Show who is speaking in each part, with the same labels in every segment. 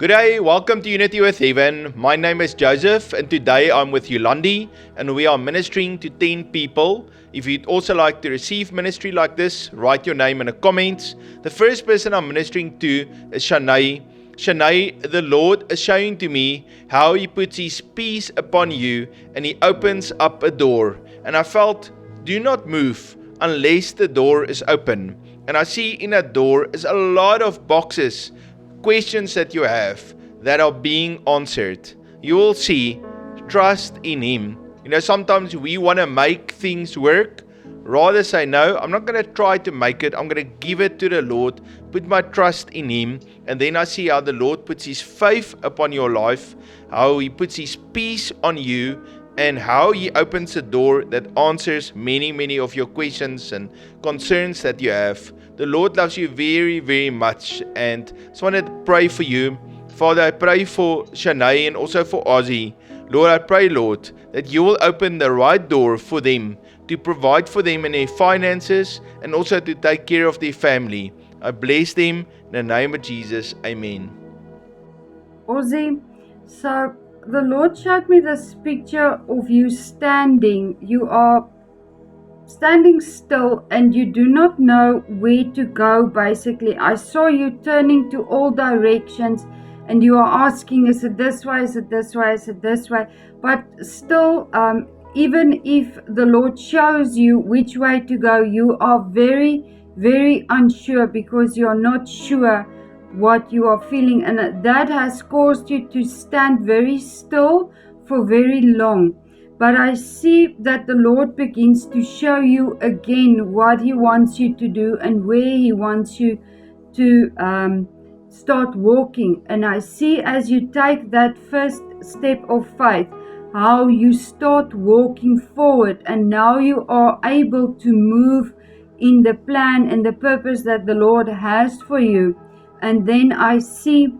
Speaker 1: Good day, welcome to Unity with Heaven. My name is Joseph and today I'm with Yolandi and we are ministering to 10 people. If you'd also like to receive ministry like this, write your name in the comments. The first person I'm ministering to is Shanae. Shanae, the Lord is showing to me how He puts His peace upon you and He opens up a door. And I felt, do not move unless the door is open. And I see in that door is a lot of boxes, questions that you have that are being answered. You will see, trust in Him. Sometimes we want to make things work. Rather say, no, I'm not going to try to make it. I'm going to give it to the Lord, put my trust in Him. And then I see how the Lord puts His faith upon your life, how He puts His peace on you, and how He opens a door that answers many of your questions and concerns that you have. The Lord loves you very, very much, and I just wanted to pray for you. Father, I pray for Shanae and also for Ozzy. Lord, I pray, Lord, that you will open the right door for them, to provide for them in their finances, and also to take care of their family. I bless them in the name of Jesus. Amen.
Speaker 2: Ozzy, so the Lord showed me this picture of you standing. You are standing still and you do not know where to go. Basically, I saw you turning to all directions and you are asking, is it this way, is it this way, is it this way? But still, even if the Lord shows you which way to go, you are very unsure because you're not sure what you are feeling, and that has caused you to stand very still for very long. But I see that the Lord begins to show you again what He wants you to do and where He wants you to start walking. And I see as you take that first step of faith, how you start walking forward, and now you are able to move in the plan and the purpose that the Lord has for you. And then I see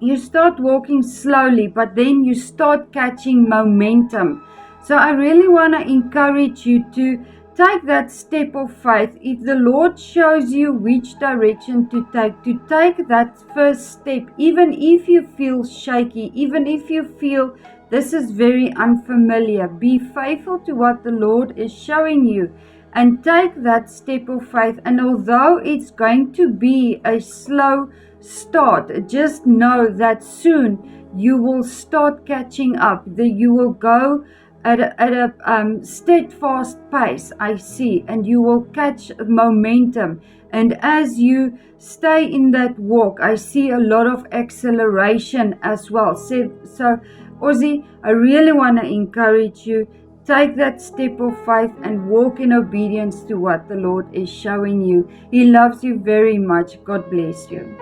Speaker 2: you start walking slowly, but then you start catching momentum. So I really want to encourage you to take that step of faith. If the Lord shows you which direction to take that first step, even if you feel shaky, even if you feel this is very unfamiliar, be faithful to what the Lord is showing you and take that step of faith. And although it's going to be a slow start, just know that soon you will start catching up, that you will go at a steadfast pace, I see, and you will catch momentum. And as you stay in that walk, I see a lot of acceleration as well. So Ozzy, I really want to encourage you, take that step of faith and walk in obedience to what the Lord is showing you. He loves you very much. God bless you.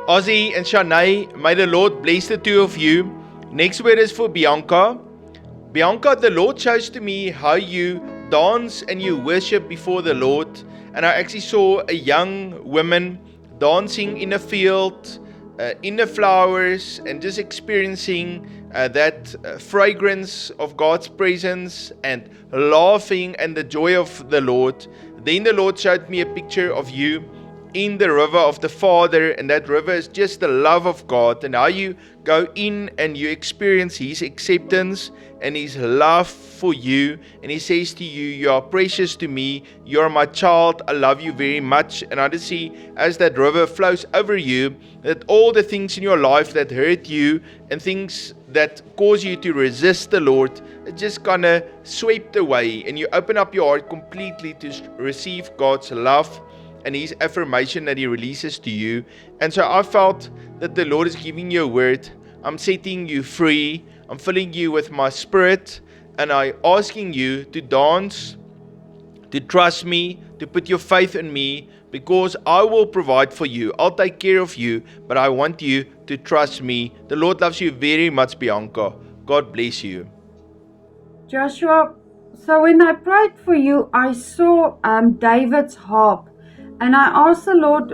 Speaker 1: Ozzy and Shanae, may the Lord bless the two of you. Next word is for Bianca. Bianca, the Lord shows to me how you dance and you worship before the Lord. And I actually saw a young woman dancing in a field, in the flowers, and just experiencing that fragrance of God's presence and laughing and the joy of the Lord. Then the Lord showed me a picture of you in the river of the Father, and that river is just the love of God, and how you go in and you experience His acceptance and His love for you, and He says to you, you are precious to me, you are my child, I love you very much. And I just see as that river flows over you, that all the things in your life that hurt you and things that cause you to resist the Lord, it just kind of swept away, and you open up your heart completely to receive God's love and His affirmation that He releases to you. And so I felt that the Lord is giving you a word. I'm setting you free. I'm filling you with my spirit. And I'm asking you to dance, to trust me, to put your faith in me, because I will provide for you. I'll take care of you, but I want you to trust me. The Lord loves you very much, Bianca. God bless you.
Speaker 2: Joshua, so when I prayed for you, I saw David's harp. And I asked the Lord,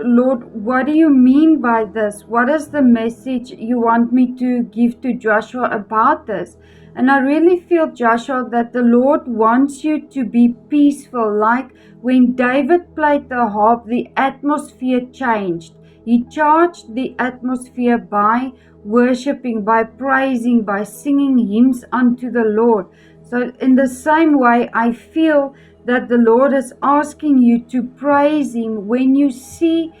Speaker 2: what do you mean by this? What is the message you want me to give to Joshua about this? And I really feel, Joshua, that the Lord wants you to be peaceful. Like when David played the harp, the atmosphere changed. He charged the atmosphere by worshipping, by praising, by singing hymns unto the Lord. So, in the same way, I feel that the Lord is asking you to praise Him when you see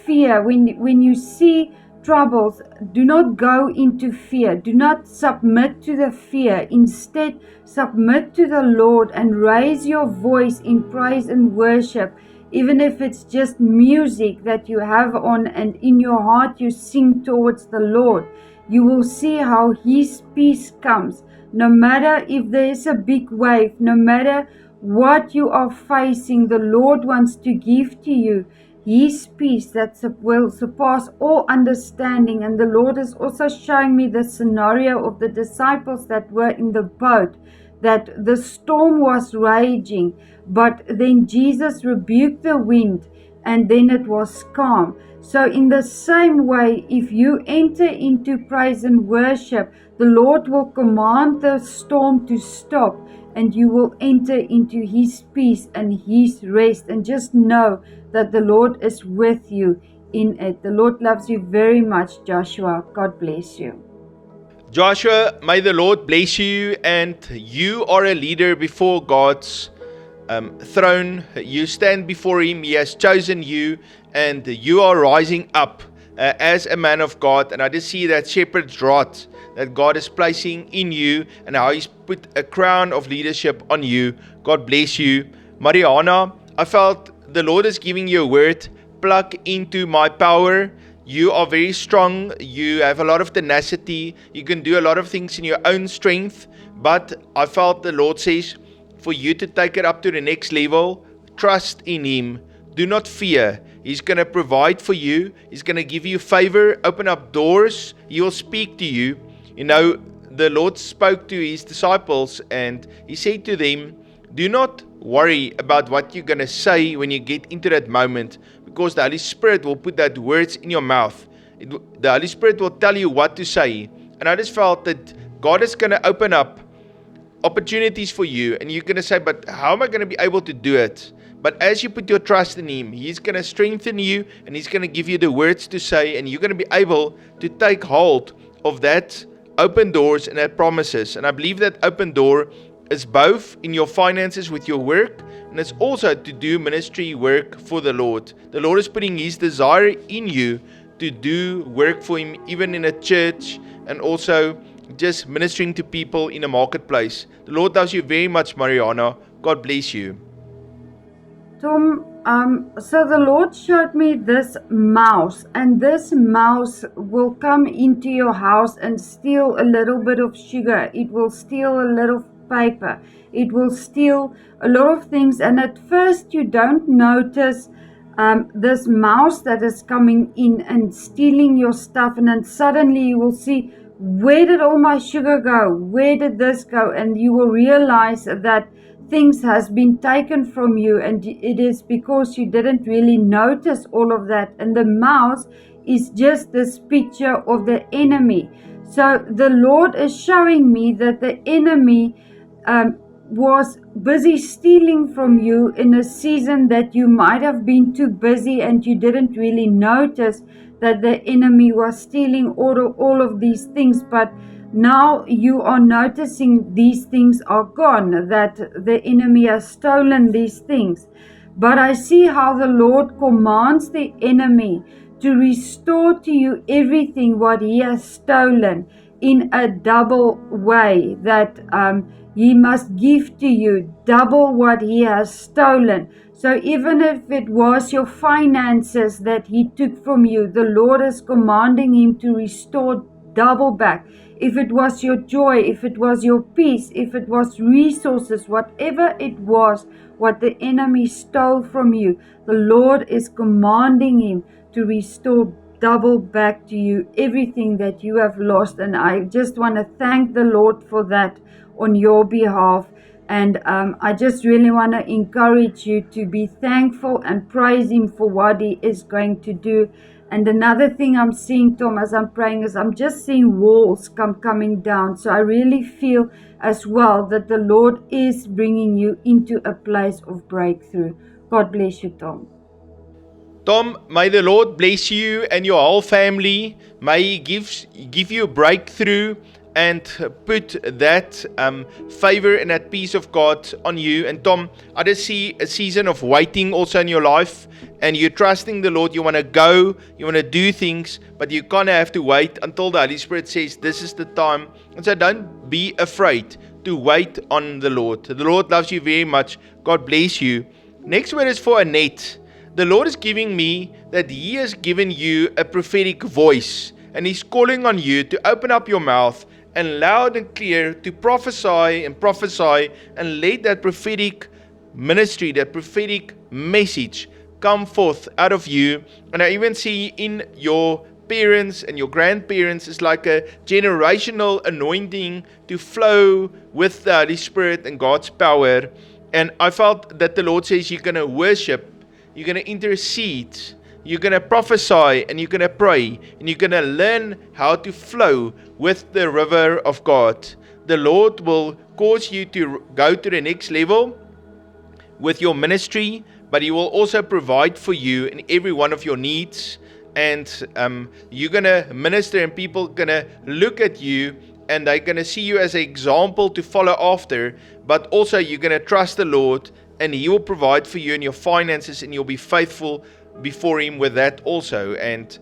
Speaker 2: fear, when you see troubles. Do not go into fear. Do not submit to the fear. Instead, submit to the Lord and raise your voice in praise and worship. Even if it's just music that you have on and in your heart you sing towards the Lord, you will see how His peace comes. No matter if there is a big wave, no matter what you are facing, the Lord wants to give to you His peace that will surpass all understanding. And the Lord is also showing me the scenario of the disciples that were in the boat, that the storm was raging, but then Jesus rebuked the wind and then it was calm. So in the same way, if you enter into praise and worship, the Lord will command the storm to stop and you will enter into His peace and His rest. And just know that the Lord is with you in it. The Lord loves you very much, Joshua. God bless you.
Speaker 1: Joshua, may the Lord bless you, and you are a leader before God's throne. You stand before Him. He has chosen you, and you are rising up as a man of God. And I just see that shepherd's rod that God is placing in you, and how He's put a crown of leadership on you. God bless you. Mariana, I felt the Lord is giving you a word. Plug into my power. You are very strong. You have a lot of tenacity. You can do a lot of things in your own strength. But I felt the Lord says for you to take it up to the next level. Trust in Him. Do not fear. He's going to provide for you. He's going to give you favor, open up doors. He will speak to you. You know, the Lord spoke to His disciples and He said to them, do not worry about what you're going to say when you get into that moment, because the Holy Spirit will put that words in your mouth. The Holy Spirit will tell you what to say. And I just felt that God is going to open up opportunities for you, and you're going to say, but how am I going to be able to do it? But as you put your trust in Him, He's going to strengthen you, and He's going to give you the words to say, and you're going to be able to take hold of that open doors and that promises. And I believe that open door is both in your finances with your work, and it's also to do ministry work for the Lord. The Lord is putting His desire in you to do work for Him, even in a church, and also just ministering to people in a marketplace. The Lord loves you very much, Mariana. God bless you.
Speaker 2: Tom, so the Lord showed me this mouse, and this mouse will come into your house and steal a little bit of sugar. It will steal a little paper. It will steal a lot of things, and at first you don't notice this mouse that is coming in and stealing your stuff, and then suddenly you will see, where did all my sugar go? Where did this go? And you will realize that things has been taken from you, and it is because you didn't really notice all of that. And the mouse is just this picture of the enemy. So the Lord is showing me that the enemy was busy stealing from you in a season that you might have been too busy and you didn't really notice that the enemy was stealing all of these things. But now you are noticing these things are gone, that the enemy has stolen these things. But I see how the Lord commands the enemy to restore to you everything what he has stolen in a double way, that he must give to you double what he has stolen. So even if it was your finances that he took from you, the Lord is commanding him to restore double back. If it was your joy, if it was your peace, if it was resources, whatever it was, what the enemy stole from you, the Lord is commanding him to restore double back to you everything that you have lost. And I just want to thank the Lord for that on your behalf. And I just really want to encourage you to be thankful and praise Him for what He is going to do. And another thing I'm seeing, Tom, as I'm praying, is I'm just seeing walls coming down. So I really feel as well that the Lord is bringing you into a place of breakthrough. God bless you, Tom.
Speaker 1: Tom, may the Lord bless you and your whole family. May He give you a breakthrough and put that favor and that peace of God on you. And Tom, I just see a season of waiting also in your life, and you're trusting the Lord. You want to go, you want to do things, but you kind of have to wait until the Holy Spirit says this is the time. And so don't be afraid to wait on the Lord. The Lord loves you very much. God bless you. Next word is for Annette. The Lord is giving me that He has given you a prophetic voice, and He's calling on you to open up your mouth and loud and clear to prophesy and let that prophetic ministry, that prophetic message come forth out of you. And I even see in your parents and your grandparents is like a generational anointing to flow with the Holy Spirit and God's power. And I felt that the Lord says you're going to worship, you're going to intercede, you're going to prophesy, and you're going to pray, and you're going to learn how to flow with the river of God. The Lord will cause you to go to the next level with your ministry, but He will also provide for you in every one of your needs. And you're going to minister, and people are going to look at you, and they're going to see you as an example to follow after. But also you're going to trust the Lord, and He will provide for you in your finances, and you'll be faithful before Him with that also. And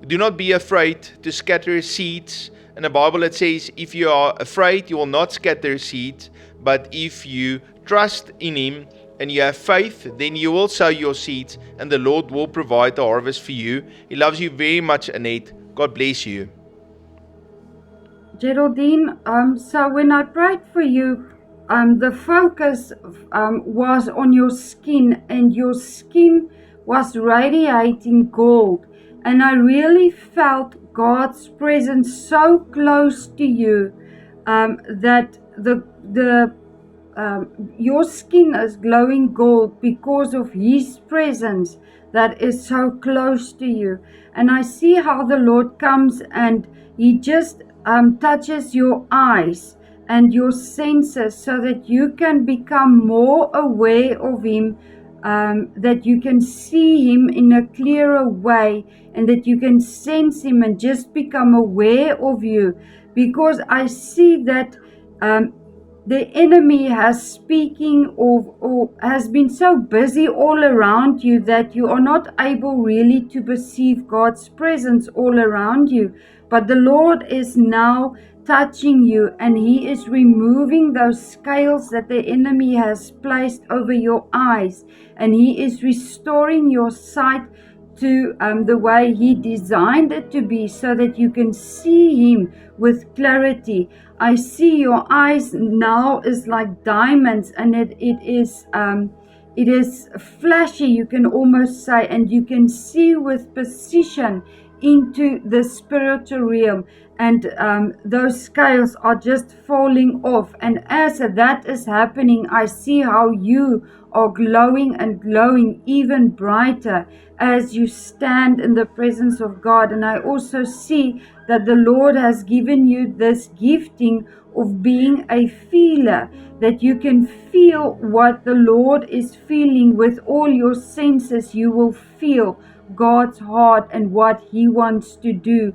Speaker 1: do not be afraid to scatter seeds. In the Bible it says, if you are afraid, you will not scatter seeds. But if you trust in Him and you have faith, then you will sow your seeds, and the Lord will provide the harvest for you. He loves you very much, Annette. God bless you.
Speaker 2: Geraldine, so when I prayed for you, the focus was on your skin, and your skin was radiating gold. And I really felt God's presence so close to you that your skin is glowing gold because of His presence that is so close to you. And I see how the Lord comes and He just touches your eyes and your senses so that you can become more aware of Him, that you can see Him in a clearer way, and that you can sense Him and just become aware of you. Because I see that the enemy has speaking or has been so busy all around you that you are not able really to perceive God's presence all around you. But the Lord is now touching you, and He is removing those scales that the enemy has placed over your eyes, and He is restoring your sight to the way He designed it to be, so that you can see Him with clarity. I see your eyes now is like diamonds, and it is flashy, you can almost say, and you can see with precision into the spiritual realm, and those scales are just falling off. And as that is happening, I see how you are glowing and glowing even brighter as you stand in the presence of God. And I also see that the Lord has given you this gifting of being a feeler, that you can feel what the Lord is feeling with all your senses. You will feel God's heart and what He wants to do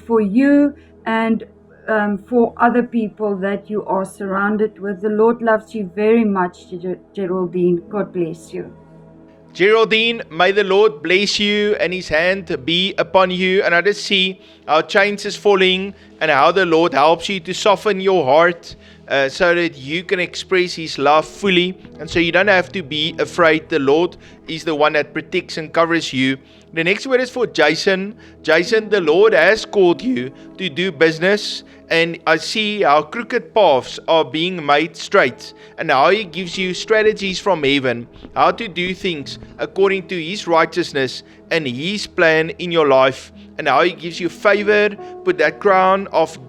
Speaker 2: for you and for other people that you are surrounded with. The Lord loves you very much, Geraldine. God bless you.
Speaker 1: Geraldine, may the Lord bless you and His hand be upon you. And I just see how chains is falling and how the Lord helps you to soften your heart so that you can express His love fully. And so you don't have to be afraid. The Lord is the one that protects and covers you. The next word is for Jason. Jason, the Lord has called you to do business, and I see how crooked paths are being made straight, and how He gives you strategies from heaven, how to do things according to His righteousness and His plan in your life, and how He gives you favor, put that crown of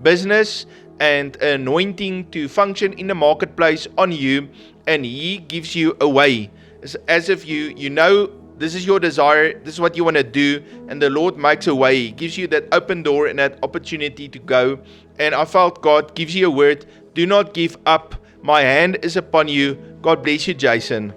Speaker 1: business and anointing to function in the marketplace on you, and He gives you a way. It's as if you know this is your desire, this is what you want to do, and the Lord makes a way. He gives you that open door and that opportunity to go. And I felt God gives you a word. Do not give up. My hand is upon you. God bless you, Jason.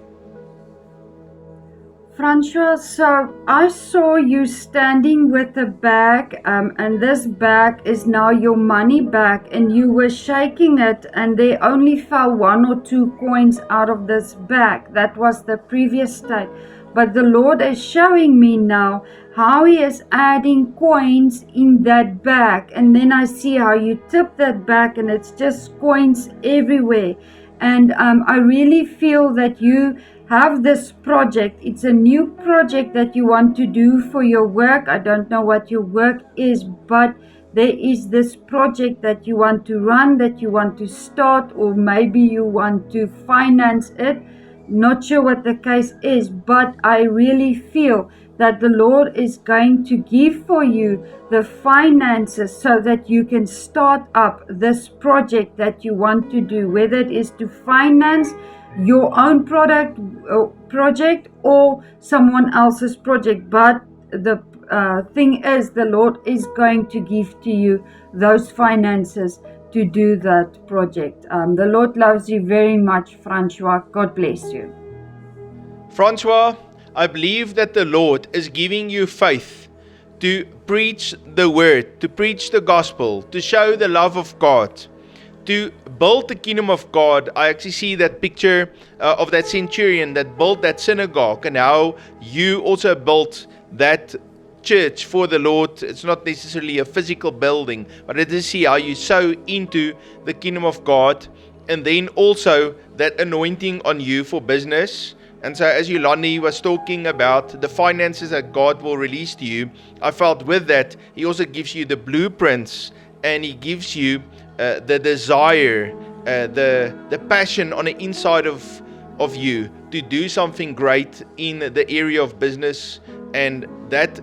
Speaker 2: Francois, so I saw you standing with a bag, and this bag is now your money bag, and you were shaking it, and there only fell 1 or 2 coins out of this bag. That was the previous state. But the Lord is showing me now how He is adding coins in that bag. And then I see how you tip that bag, and it's just coins everywhere. And I really feel that you have this project. It's a new project that you want to do for your work. I don't know what your work is, but there is this project that you want to run, that you want to start, or maybe you want to finance it. Not sure what the case is, but I really feel that the Lord is going to give for you the finances so that you can start up this project that you want to do, whether it is to finance your own project or someone else's project. But the thing is, the Lord is going to give to you those finances to do that project. The Lord loves you very much, Francois. God bless you.
Speaker 1: Francois, I believe that the Lord is giving you faith to preach the word, to preach the gospel, to show the love of God, to build the kingdom of God. I actually see that picture of that centurion that built that synagogue, and how you also built that church for the Lord. It's not necessarily a physical building, but it is see how you sow into the kingdom of God, and then also that anointing on you for business. And so as Yolandi was talking about the finances that God will release to you, I felt with that He also gives you the blueprints, and He gives you the desire, the passion on the inside of you to do something great in the area of business. And that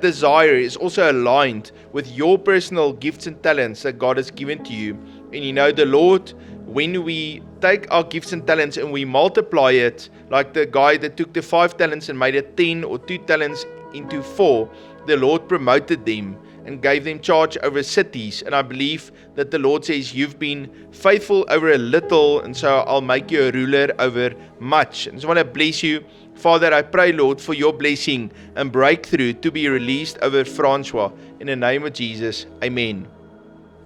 Speaker 1: desire is also aligned with your personal gifts and talents that God has given to you. And you know, the Lord, when we take our gifts and talents and we multiply it, like the guy that took the 5 talents and made it 10, or 2 talents into 4, the Lord promoted them and gave them charge over cities. And I believe that the Lord says, you've been faithful over a little, and so I'll make you a ruler over much. And so I want to bless you. Father, I pray, Lord, for your blessing and breakthrough to be released over Francois. In the name of Jesus, amen.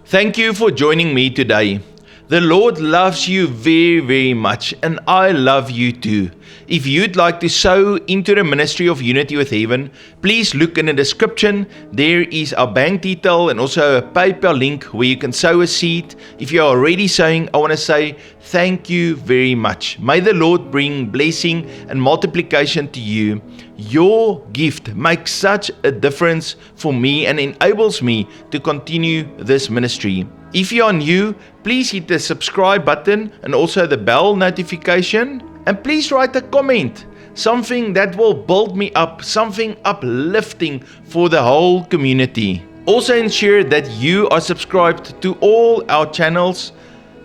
Speaker 1: Thank you for joining me today. The Lord loves you very, very much, and I love you too. If you'd like to sow into the ministry of Unity with Heaven, please look in the description. There is our bank detail and also a PayPal link where you can sow a seed. If you're already sowing, I want to say thank you very much. May the Lord bring blessing and multiplication to you. Your gift makes such a difference for me and enables me to continue this ministry. If you are new, please hit the subscribe button and also the bell notification. And please write a comment, something that will build me up, something uplifting for the whole community. Also ensure that you are subscribed to all our channels: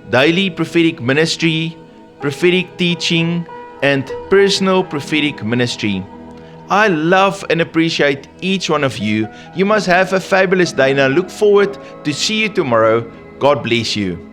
Speaker 1: Daily Prophetic Ministry, Prophetic Teaching, and Personal Prophetic Ministry. I love and appreciate each one of you. You must have a fabulous day, and I look forward to see you tomorrow. God bless you.